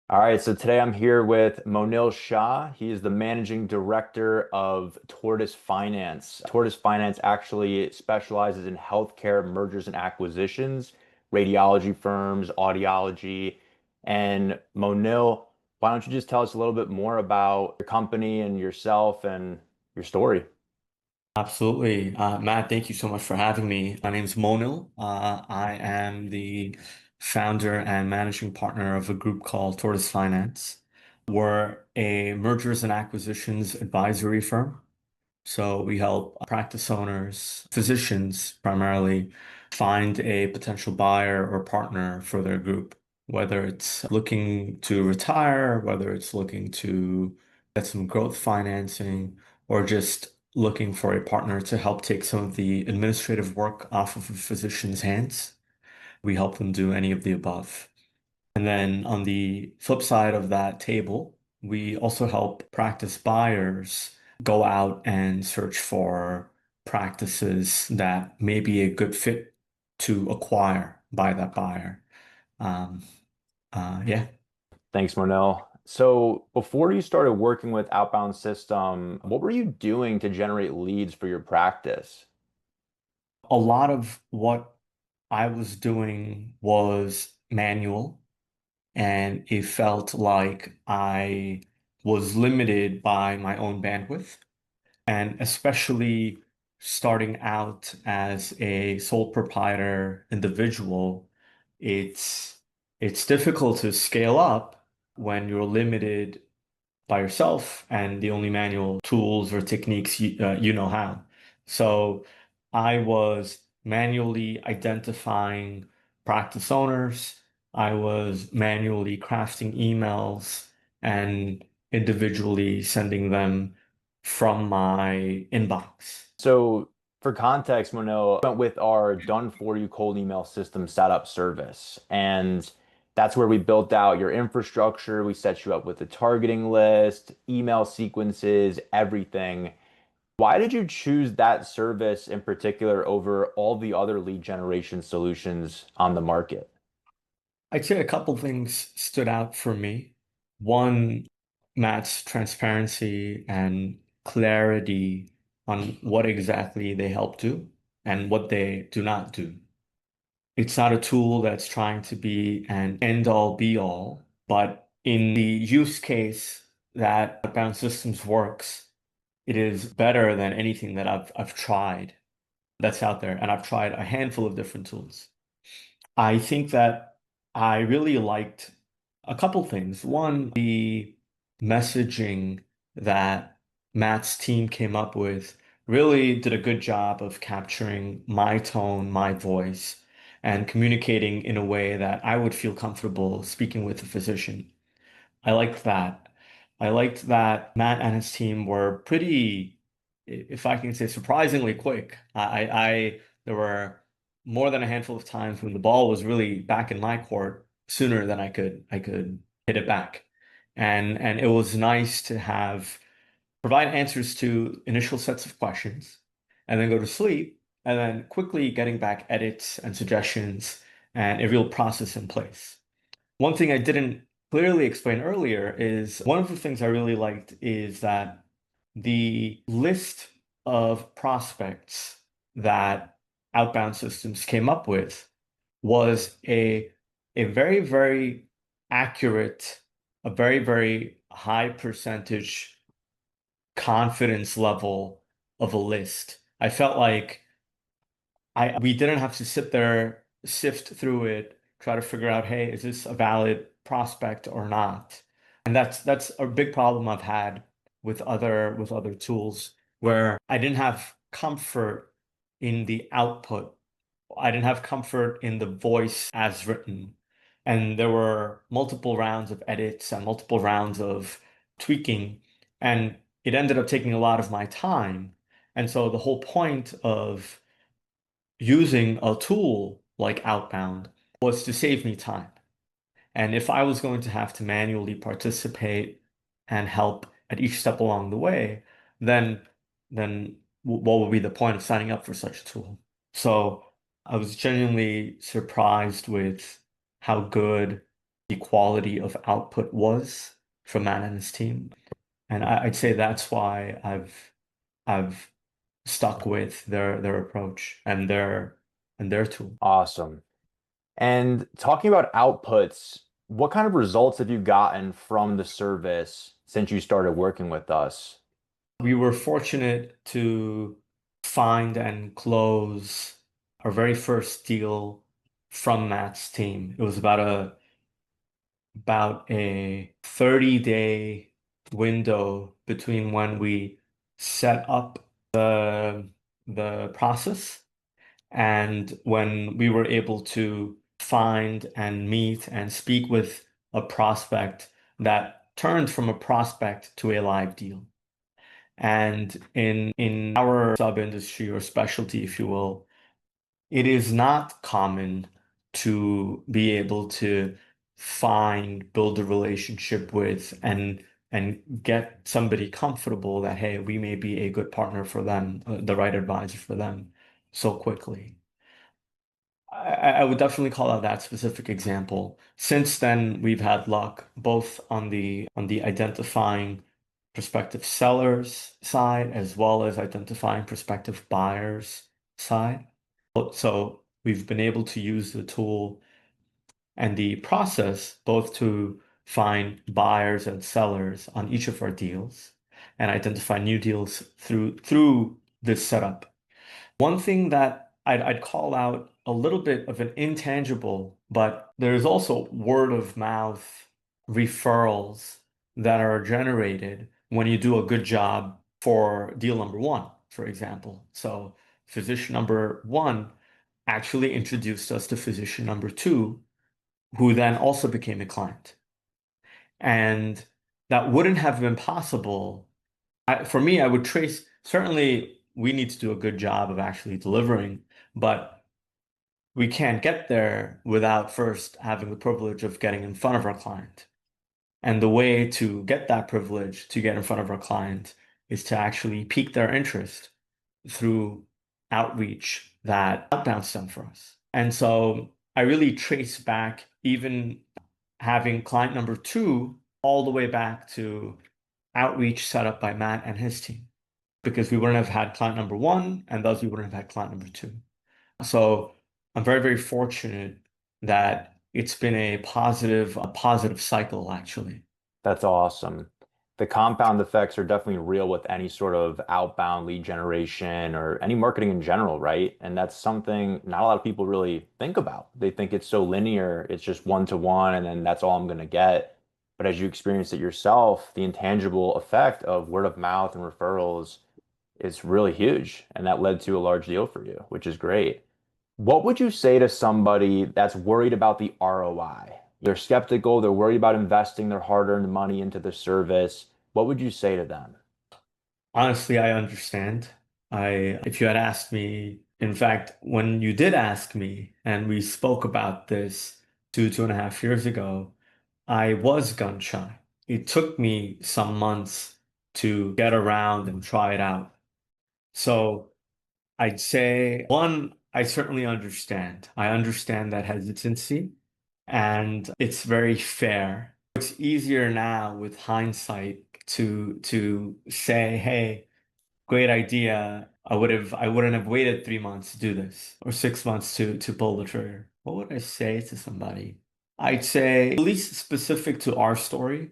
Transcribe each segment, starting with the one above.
All right, so today I'm here with Monil Shah. He is the managing director of Tortoise Finance. Tortoise Finance actually specializes in healthcare mergers and acquisitions, radiology firms, audiology. And Monil, why don't you just tell us a little bit more about your company and yourself and your story? Absolutely. Matt, thank you so much for having me. My name is Monil. I am the founder and managing partner of a group called Tortoise Finance. We're a mergers and acquisitions advisory firm. So we help practice owners, physicians primarily, find a potential buyer or partner for their group, whether it's looking to retire, whether it's looking to get some growth financing, or just looking for a partner to help take some of the administrative work off of a physician's hands. We help them do any of the above. And then on the flip side of that table, we also help practice buyers go out and search for practices that may be a good fit to acquire by that buyer. Um, yeah. Thanks, Monil. So before you started working with Outbound System, what were you doing to generate leads for your practice? A lot of what I was doing was manual, and it felt like I was limited by my own bandwidth. And especially starting out as a sole proprietor individual, it's it's difficult to scale up when you're limited by yourself and the only manual tools or techniques you know how. So I was manually identifying practice owners. I was manually crafting emails and individually sending them from my inbox. So for context, Monil went with our done for you cold email system setup service. And that's where we built out your infrastructure. We set you up with a targeting list, email sequences, everything. Why did you choose that service in particular over all the other lead generation solutions on the market? I'd say a couple things stood out for me. One, Matt's transparency and clarity on what exactly they help do and what they do not do. It's not a tool that's trying to be an end all be all, but in the use case that Outbound Systems works, it is better than anything that I've tried that's out there. And I've tried a handful of different tools. I think that I really liked a couple things. One, the messaging that Matt's team came up with really did a good job of capturing my tone, my voice, and communicating in a way that I would feel comfortable speaking with a physician. I liked that. I liked that Matt and his team were pretty, if I can say, surprisingly quick. There were more than a handful of times when the ball was really back in my court sooner than I could hit it back. And it was nice to have provide answers to initial sets of questions and then go to sleep and then quickly getting back edits and suggestions and a real process in place. One thing I didn't clearly explain earlier is one of the things I really liked is that the list of prospects that Outbound Systems came up with was a very, very accurate, a very, very high percentage confidence level of a list. I felt like I we didn't have to sit there, sift through it, try to figure out, hey, is this a valid prospect or not? And that's a big problem I've had with other tools where I didn't have comfort in the output. I didn't have comfort in the voice as written. And there were multiple rounds of edits and multiple rounds of tweaking, and it ended up taking a lot of my time. And so the whole point of using a tool like Outbound was to save me time. And if I was going to have to manually participate and help at each step along the way, then what would be the point of signing up for such a tool? So I was genuinely surprised with how good the quality of output was from Matt and his team. And I'd say that's why I've stuck with their approach and their tool. Awesome. And talking about outputs, what kind of results have you gotten from the service since you started working with us? We were fortunate to find and close our very first deal from Matt's team. It was about a 30-day window between when we set up the process and when we were able to find and meet and speak with a prospect that turned from a prospect to a live deal. And in our sub-industry or specialty, if you will, it is not common to be able to find, build a relationship with, and get somebody comfortable that, hey, we may be a good partner for them, the right advisor for them so quickly. I would definitely call out that specific example. Since then, we've had luck both on the identifying prospective sellers side as well as identifying prospective buyers side. So we've been able to use the tool and the process both to find buyers and sellers on each of our deals and identify new deals through this setup. One thing that I'd call out a little bit of an intangible, but there's also word of mouth referrals that are generated when you do a good job for deal number one, for example. So physician number one actually introduced us to physician number two, who then also became a client. And that wouldn't have been possible. For me, I would trace, certainly we need to do a good job of actually delivering, but we can't get there without first having the privilege of getting in front of our client. And the way to get that privilege to get in front of our client is to actually pique their interest through outreach that outbounds them for us. And so I really trace back even having client number two all the way back to outreach set up by Matt and his team, because we wouldn't have had client number one, and thus we wouldn't have had client number two. So I'm very, very fortunate that it's been a positive cycle, actually. That's awesome. The compound effects are definitely real with any sort of outbound lead generation or any marketing in general, right? And that's something not a lot of people really think about. They think it's so linear, it's just one to one, and then that's all I'm going to get. But as you experience it yourself, the intangible effect of word of mouth and referrals is really huge. And that led to a large deal for you, which is great. What would you say to somebody that's worried about the ROI? They're skeptical, they're worried about investing their hard-earned money into the service. What would you say to them? Honestly, I understand. If you had asked me, in fact, when you did ask me and we spoke about this 2.5 years ago, I was gun shy. It took me some months to get around and try it out. So I'd say, one, I certainly understand. I understand that hesitancy, and it's very fair. It's easier now with hindsight to say, hey, great idea. I wouldn't have waited 3 months to do this or 6 months to pull the trigger. What would I say to somebody? I'd say, at least specific to our story,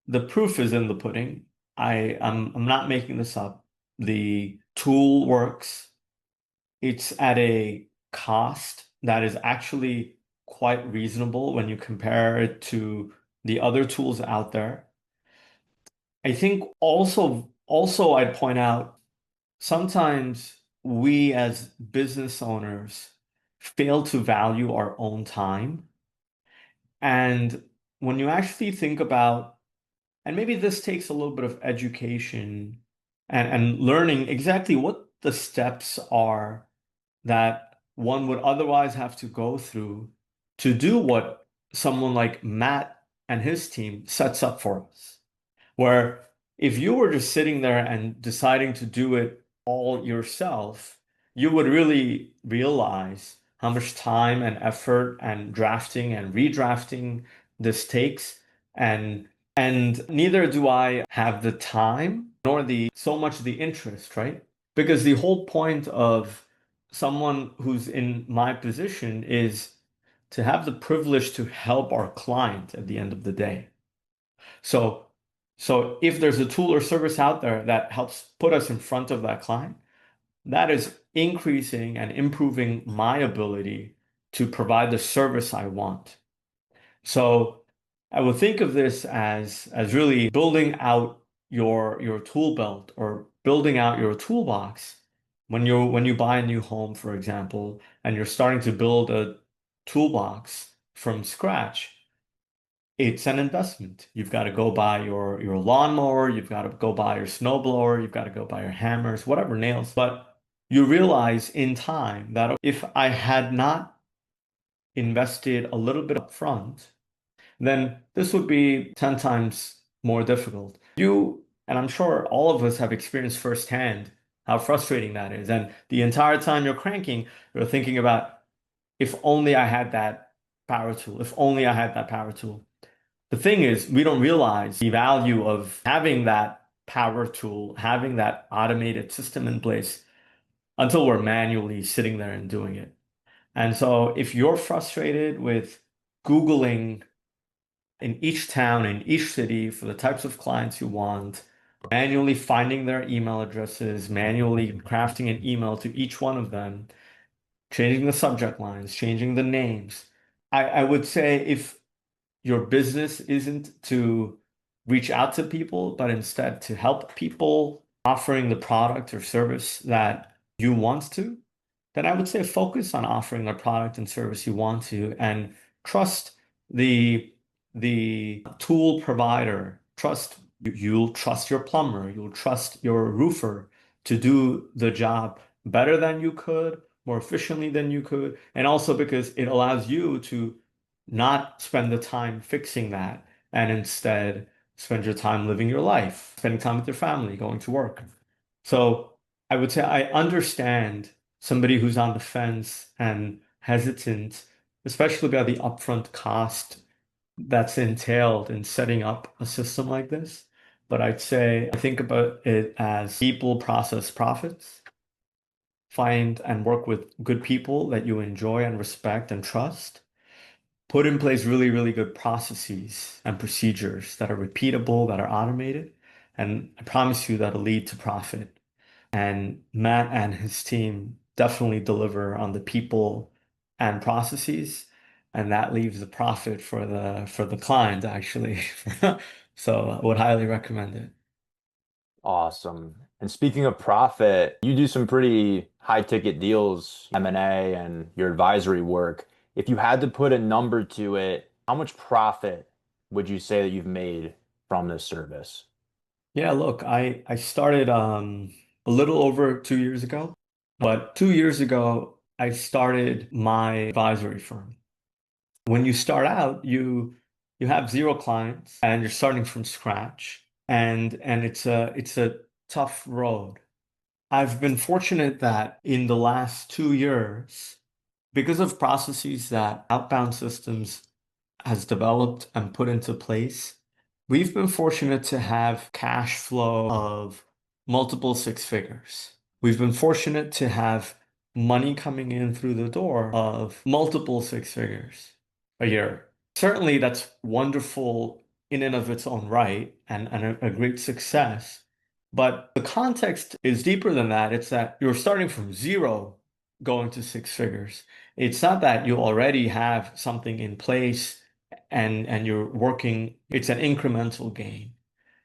the proof is in the pudding. I'm not making this up. The tool works. It's at a cost that is actually quite reasonable when you compare it to the other tools out there. I think also I'd point out sometimes we as business owners fail to value our own time. And when you actually think about, and maybe this takes a little bit of education and learning exactly what the steps are that one would otherwise have to go through to do what someone like Matt and his team sets up for us. Where if you were just sitting there and deciding to do it all yourself, you would really realize how much time and effort and drafting and redrafting this takes, and and neither do I have the time nor the so much the interest, right? Because the whole point of someone who's in my position is to have the privilege to help our client at the end of the day. So, so if there's a tool or service out there that helps put us in front of that client, that is increasing and improving my ability to provide the service I want. So I would think of this as really building out your tool belt or building out your toolbox when you buy a new home, for example, and you're starting to build a toolbox from scratch. It's an investment. You've got to go buy your lawnmower, you've got to go buy your snowblower, you've got to go buy your hammers, whatever, nails. But you realize in time that if I had not invested a little bit up front, then this would be 10 times more difficult. And I'm sure all of us have experienced firsthand how frustrating that is. And the entire time you're cranking, you're thinking about, if only I had that power tool, if only I had that power tool. The thing is, we don't realize the value of having that power tool, having that automated system in place until we're manually sitting there and doing it. And so if you're frustrated with Googling in each town, in each city for the types of clients you want, manually finding their email addresses, manually crafting an email to each one of them, changing the subject lines, changing the names. I would say if your business isn't to reach out to people, but instead to help people offering the product or service that you want to, then I would say focus on offering the product and service you want to and trust the the tool provider. You'll trust your plumber, you'll trust your roofer to do the job better than you could, more efficiently than you could, and also because it allows you to not spend the time fixing that and instead spend your time living your life, spending time with your family, going to work. So I would say I understand somebody who's on the fence and hesitant, especially about the upfront cost that's entailed in setting up a system like this. But I'd say I think about it as people, process, profits. Find and work with good people that you enjoy and respect and trust. Put in place really, really good processes and procedures that are repeatable, that are automated. And I promise you that'll lead to profit. And Matt and his team definitely deliver on the people and processes, and that leaves the profit for the client actually. So I would highly recommend it. Awesome. And speaking of profit, you do some pretty high ticket deals, M&A and your advisory work. If you had to put a number to it, how much profit would you say that you've made from this service? Yeah, look, I started a little over 2 years ago, but 2 years ago I started my advisory firm. When you start out, you have zero clients and you're starting from scratch, and it's a tough road. I've been fortunate that in the last 2 years, because of processes that Outbound Systems has developed and put into place, we've been fortunate to have cash flow of multiple six figures. We've been fortunate to have money coming in through the door of multiple six figures a year. Certainly, that's wonderful in and of its own right and a great success. But the context is deeper than that. It's that you're starting from zero going to six figures. It's not that you already have something in place and you're working, it's an incremental gain.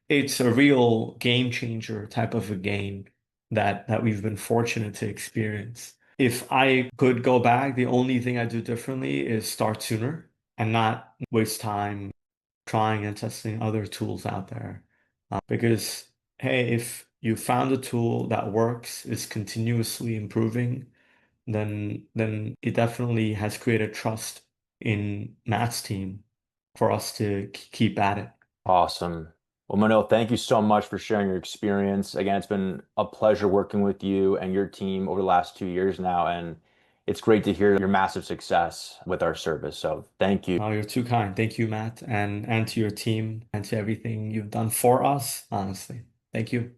It's a real game changer type of a gain that we've been fortunate to experience. If I could go back, the only thing I'd do differently is start sooner and not waste time trying and testing other tools out there. Because, hey, if you found a tool that works, is continuously improving, then it definitely has created trust in Matt's team for us to keep at it. Awesome. Well, Monil, thank you so much for sharing your experience. Again, it's been a pleasure working with you and your team over the last 2 years now, and it's great to hear your massive success with our service. So thank you. Oh, you're too kind. Thank you, Matt, and to your team and to everything you've done for us, honestly. Thank you.